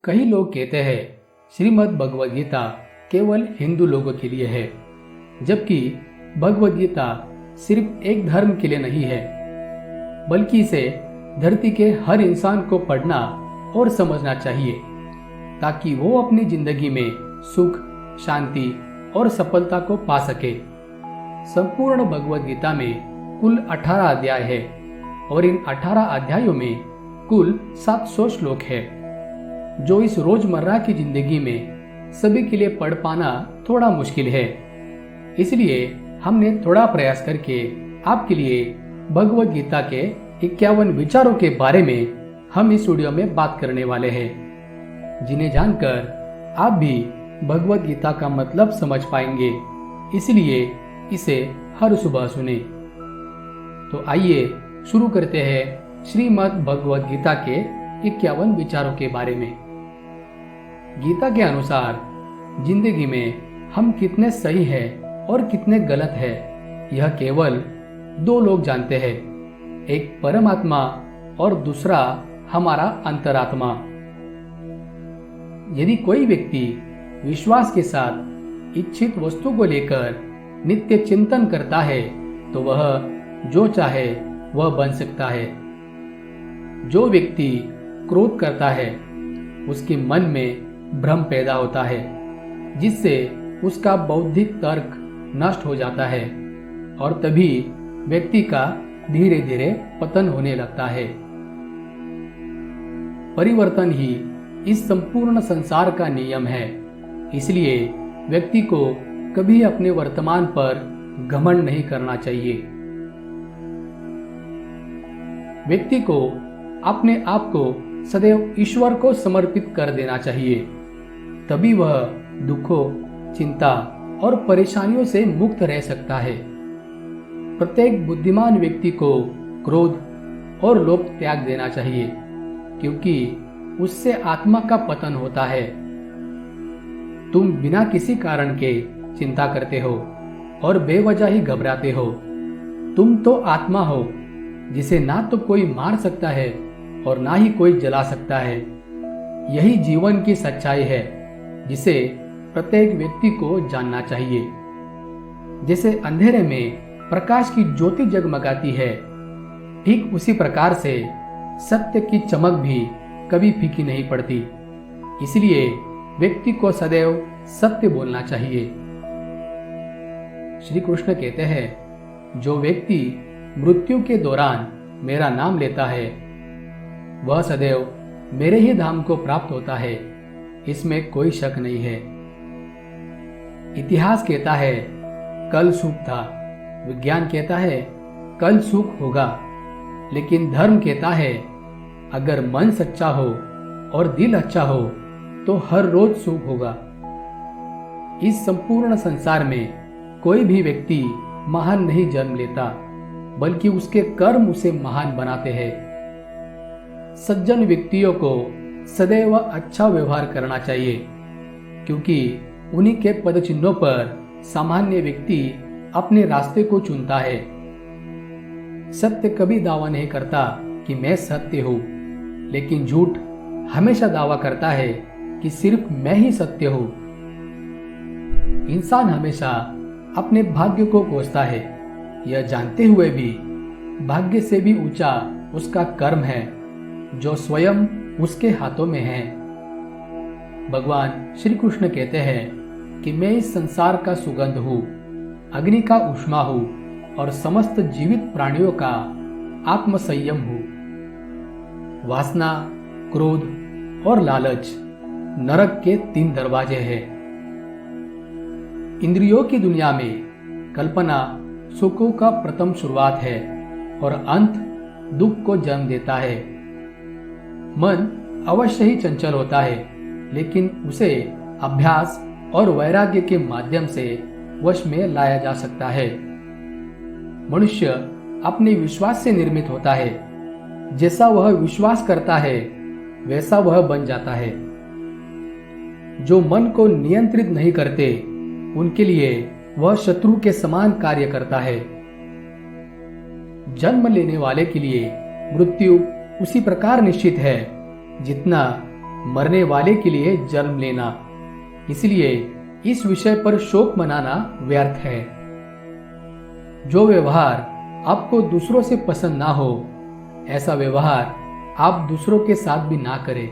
कई लोग कहते हैं श्रीमद् भगवद गीता केवल हिंदू लोगों के लिए है, जबकि भगवद गीता सिर्फ एक धर्म के लिए नहीं है, बल्कि इसे धरती के हर इंसान को पढ़ना और समझना चाहिए ताकि वो अपनी जिंदगी में सुख, शांति और सफलता को पा सके। संपूर्ण भगवद गीता में कुल 18 अध्याय है और इन 18 अध्यायों में कुल 700 श्लोक है, जो इस रोजमर्रा की जिंदगी में सभी के लिए पढ़ पाना थोड़ा मुश्किल है। इसलिए हमने थोड़ा प्रयास करके आपके लिए भगवद गीता के 51 विचारों के बारे में हम इस वीडियो में बात करने वाले हैं, जिन्हें जानकर आप भी भगवद गीता का मतलब समझ पाएंगे। इसलिए इसे हर सुबह सुने। तो आइए शुरू करते हैं श्रीमद् भगवद गीता के 51 विचारों के बारे में। गीता के अनुसार जिंदगी में हम कितने सही हैं और कितने गलत हैं, यह केवल 2 लोग जानते हैं, एक परमात्मा और दूसरा हमारा अंतरात्मा। यदि कोई व्यक्ति विश्वास के साथ इच्छित वस्तु को लेकर नित्य चिंतन करता है तो वह जो चाहे वह बन सकता है। जो व्यक्ति क्रोध करता है उसके मन में भ्रम पैदा होता है, जिससे उसका बौद्धिक तर्क नष्ट हो जाता है और तभी व्यक्ति का धीरे धीरे पतन होने लगता है। परिवर्तन ही इस संपूर्ण संसार का नियम है, इसलिए व्यक्ति को कभी अपने वर्तमान पर घमंड नहीं करना चाहिए। व्यक्ति को अपने आप को सदैव ईश्वर को समर्पित कर देना चाहिए, तभी वह दुखों, चिंता और परेशानियों से मुक्त रह सकता है। प्रत्येक बुद्धिमान व्यक्ति को क्रोध और लोभ त्याग देना चाहिए, क्योंकि उससे आत्मा का पतन होता है। तुम बिना किसी कारण के चिंता करते हो और बेवजह ही घबराते हो। तुम तो आत्मा हो, जिसे ना तो कोई मार सकता है और ना ही कोई जला सकता है। यही जीवन की सच्चाई है, जिसे प्रत्येक व्यक्ति को जानना चाहिए। जैसे अंधेरे में प्रकाश की ज्योति जगमगाती है, ठीक उसी प्रकार से सत्य की चमक भी कभी फीकी नहीं पड़ती। इसलिए व्यक्ति को सदैव सत्य बोलना चाहिए। श्री कृष्ण कहते हैं, जो व्यक्ति मृत्यु के दौरान मेरा नाम लेता है वह सदैव मेरे ही धाम को प्राप्त होता है, इसमें कोई शक नहीं है। इतिहास कहता है कल सुख था, विज्ञान कहता है कल सुख होगा, लेकिन धर्म कहता है अगर मन सच्चा हो और दिल अच्छा हो तो हर रोज सुख होगा। इस संपूर्ण संसार में कोई भी व्यक्ति महान नहीं जन्म लेता, बल्कि उसके कर्म उसे महान बनाते हैं। सज्जन व्यक्तियों को सदैव अच्छा व्यवहार करना चाहिए, क्योंकि उन्हीं के पदचिन्हों पर सामान्य व्यक्ति अपने रास्ते को चुनता है। सत्य कभी दावा नहीं करता कि मैं सत्य हूं, लेकिन झूठ हमेशा दावा करता है कि सिर्फ मैं ही सत्य हूं। इंसान हमेशा अपने भाग्य को कोसता है, यह जानते हुए भी भाग्य से भी ऊंचा उसका कर्म है, जो स्वयं उसके हाथों में है। भगवान श्री कृष्ण कहते हैं कि मैं इस संसार का सुगंध हूँ, अग्नि का ऊष्मा हूँ और समस्त जीवित प्राणियों का आत्म संयम हूँ। वासना, क्रोध और लालच नरक के 3 दरवाजे हैं। इंद्रियों की दुनिया में कल्पना सुखों का प्रथम शुरुआत है और अंत दुख को जन्म देता है। मन अवश्य ही चंचल होता है, लेकिन उसे अभ्यास और वैराग्य के माध्यम से वश में लाया जा सकता है। मनुष्य अपने विश्वास से निर्मित होता है, जैसा वह विश्वास करता है वैसा वह बन जाता है। जो मन को नियंत्रित नहीं करते उनके लिए वह शत्रु के समान कार्य करता है। जन्म लेने वाले के लिए मृत्यु उसी प्रकार निश्चित है जितना मरने वाले के लिए जन्म लेना। इसलिए इस विषय पर शोक मनाना व्यर्थ है। जो व्यवहार आपको दूसरों से पसंद ना हो, ऐसा व्यवहार आप दूसरों के साथ भी ना करें।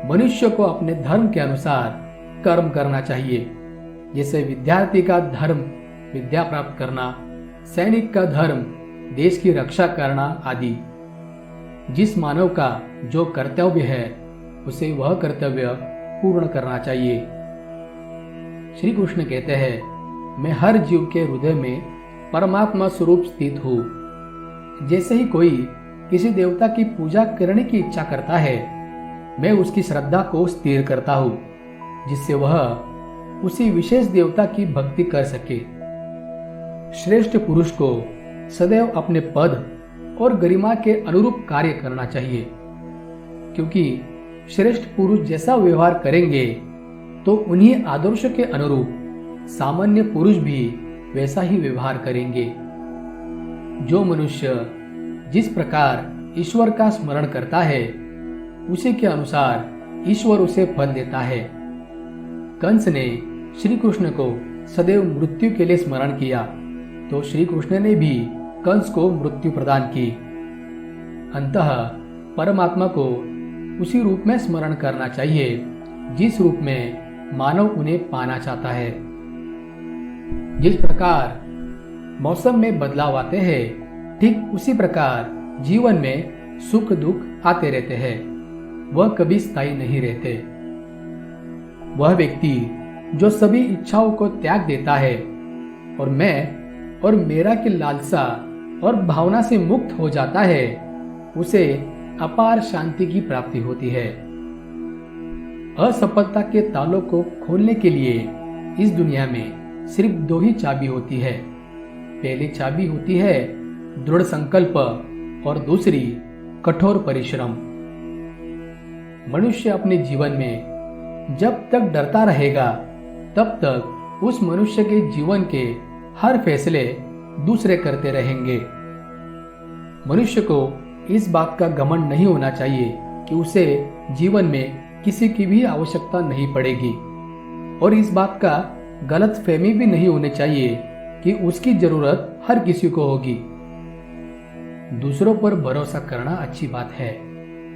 मनुष्य को अपने धर्म के अनुसार कर्म करना चाहिए, जैसे विद्यार्थी का धर्म विद्या प्राप्त करना, सैनिक का धर्म देश की रक्षा करना आदि। जिस मानव का जो कर्तव्य है उसे वह कर्तव्य पूर्ण करना चाहिए। श्री कृष्ण कहते हैं, मैं हर जीव के हृदय में परमात्मा स्वरूप स्थित हूँ। जैसे ही कोई किसी देवता की पूजा करने की इच्छा करता है, मैं उसकी श्रद्धा को स्थिर करता हूँ, जिससे वह उसी विशेष देवता की भक्ति कर सके। श्रेष्ठ पुरुष को सदैव अपने पद और गरिमा के अनुरूप कार्य करना चाहिए, क्योंकि श्रेष्ठ पुरुष जैसा व्यवहार करेंगे तो उन्हीं आदर्शों के अनुरूप सामान्य पुरुष भी वैसा ही व्यवहार करेंगे। जो मनुष्य जिस प्रकार ईश्वर का स्मरण करता है, उसी के अनुसार ईश्वर उसे फल देता है। कंस ने श्री कृष्ण को सदैव मृत्यु के लिए स्मरण किया, तो श्री कृष्ण ने भी कंस को मृत्यु प्रदान की। अंततः परमात्मा को उसी रूप में स्मरण करना चाहिए जिस रूप में मानव उन्हें पाना चाहता है। जिस प्रकार मौसम में बदलाव आते हैं, ठीक उसी प्रकार जीवन में सुख दुख आते रहते हैं, वह कभी स्थायी नहीं रहते। वह व्यक्ति जो सभी इच्छाओं को त्याग देता है और मैं और मेरा की लालसा और भावना से मुक्त हो जाता है, उसे अपार शांति की प्राप्ति होती है। असफलता के तालों को खोलने के लिए इस दुनिया में सिर्फ दो ही चाबी होती है। पहली चाबी होती है दृढ़ संकल्प और दूसरी कठोर परिश्रम। मनुष्य अपने जीवन में जब तक डरता रहेगा, तब तक उस मनुष्य के जीवन के हर फैसले दूसरे करते रहेंगे। मनुष्य को इस बात का घमंड नहीं होना चाहिए कि उसे जीवन में किसी की भी आवश्यकता नहीं पड़ेगी, और इस बात का गलत फहमी भी नहीं होनी चाहिए कि उसकी जरूरत हर किसी को होगी। दूसरों पर भरोसा करना अच्छी बात है,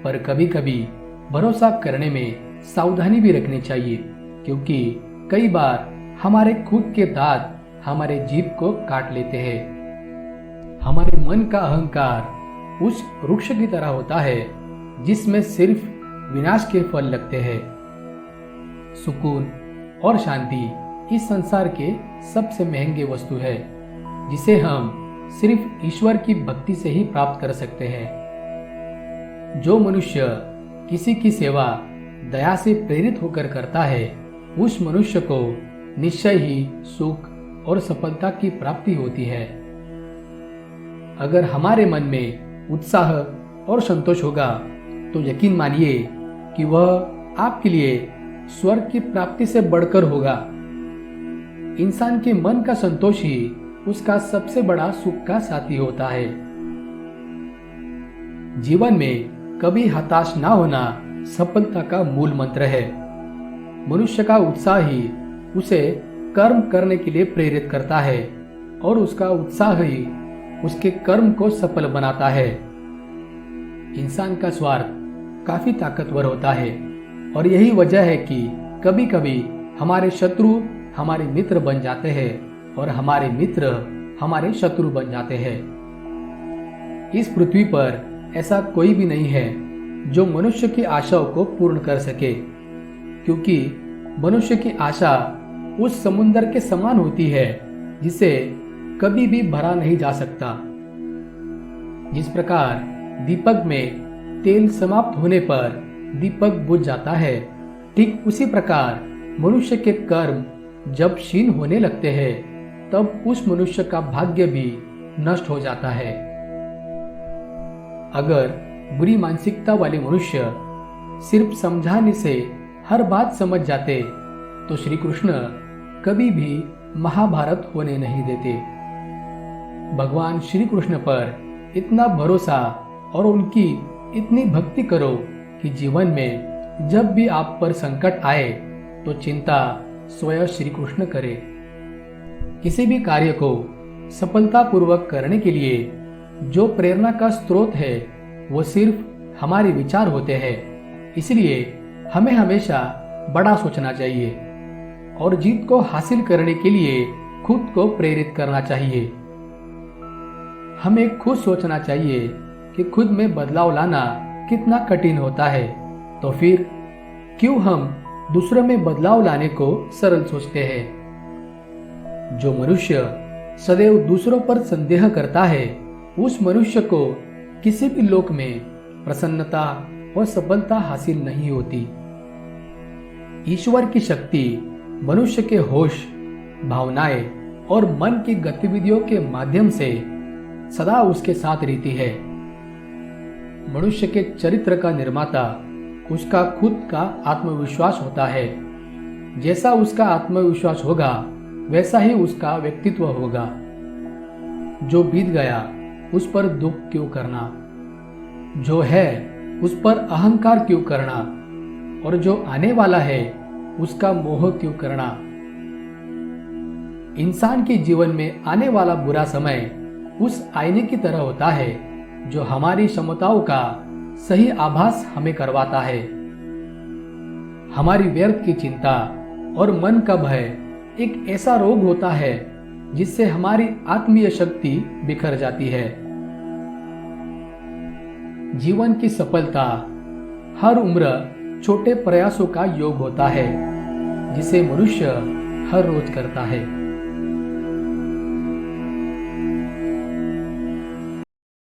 पर कभी कभी भरोसा करने में सावधानी भी रखनी चाहिए, क्योंकि कई बार हमारे खुद के दांत हमारे जीभ को काट लेते हैं। हमारे मन का अहंकार उस वृक्ष की तरह होता है जिसमें सिर्फ विनाश के फल लगते हैं। सुकून और शांति इस संसार के सबसे महंगे वस्तु है, जिसे हम सिर्फ ईश्वर की भक्ति से ही प्राप्त कर सकते हैं। जो मनुष्य किसी की सेवा दया से प्रेरित होकर करता है, उस मनुष्य को निश्चय ही सुख और सफलता की प्राप्ति होती है। अगर हमारे मन में उत्साह और संतोष होगा, तो यकीन मानिए कि वह आपके लिए स्वर्ग की प्राप्ति से बढ़कर होगा। इंसान के मन का संतोष ही उसका सबसे बड़ा सुख का साथी होता है। जीवन में कभी हताश ना होना सफलता का मूल मंत्र है। मनुष्य का उत्साह ही उसे कर्म करने के लिए प्रेरित करता है, और उसका उत्साह ही उसके कर्म को सफल बनाता है। इंसान का स्वार्थ काफी ताकतवर होता है, और यही वजह है कि कभी कभी हमारे शत्रु हमारे मित्र बन जाते हैं और हमारे मित्र हमारे शत्रु बन जाते हैं। इस पृथ्वी पर ऐसा कोई भी नहीं है जो मनुष्य की आशाओं को पूर्ण कर सके, क्योंकि मनुष्य की आशा उस समुद्र के समान होती है जिसे कभी भी भरा नहीं जा सकता। जिस प्रकार दीपक में तेल समाप्त होने पर दीपक बुझ जाता है, ठीक उसी प्रकार मनुष्य के कर्म जब क्षीण होने लगते हैं, तब उस मनुष्य का भाग्य भी नष्ट हो जाता है। अगर बुरी मानसिकता वाले मनुष्य सिर्फ समझाने से हर बात समझ जाते, तो श्री कृष्ण कभी भी महाभारत होने नहीं देते। भगवान श्री कृष्ण पर इतना भरोसा और उनकी इतनी भक्ति करो कि जीवन में जब भी आप पर संकट आए तो चिंता स्वयं श्री कृष्ण करे। किसी भी कार्य को सफलतापूर्वक करने के लिए जो प्रेरणा का स्रोत है वो सिर्फ हमारे विचार होते हैं। इसलिए हमें हमेशा बड़ा सोचना चाहिए और जीत को हासिल करने के लिए खुद को प्रेरित करना चाहिए। हमें खुद सोचना चाहिए कि खुद में बदलाव लाना कितना कठिन होता है, तो फिर क्यों हम दूसरों में बदलाव लाने को सरल सोचते हैं। जो मनुष्य सदैव दूसरों पर संदेह करता है उस मनुष्य को किसी भी लोक में प्रसन्नता और सफलता हासिल नहीं होती। ईश्वर की शक्ति मनुष्य के होश, भावनाएं और मन की गतिविधियों के माध्यम से सदा उसके साथ रहती है। मनुष्य के चरित्र का निर्माता उसका खुद का आत्मविश्वास होता है। जैसा उसका आत्मविश्वास होगा वैसा ही उसका व्यक्तित्व होगा। जो बीत गया उस पर दुख क्यों करना, जो है उस पर अहंकार क्यों करना, और जो आने वाला है उसका मोह क्यों करना। इंसान के जीवन में आने वाला बुरा समय उस आईने की तरह होता है जो हमारी क्षमताओं का सही आभास हमें करवाता है। हमारी व्यर्थ की चिंता और मन का भय एक ऐसा रोग होता है जिससे हमारी आत्मीय शक्ति बिखर जाती है। जीवन की सफलता हर उम्र छोटे प्रयासों का योग होता है जिसे मनुष्य हर रोज करता है।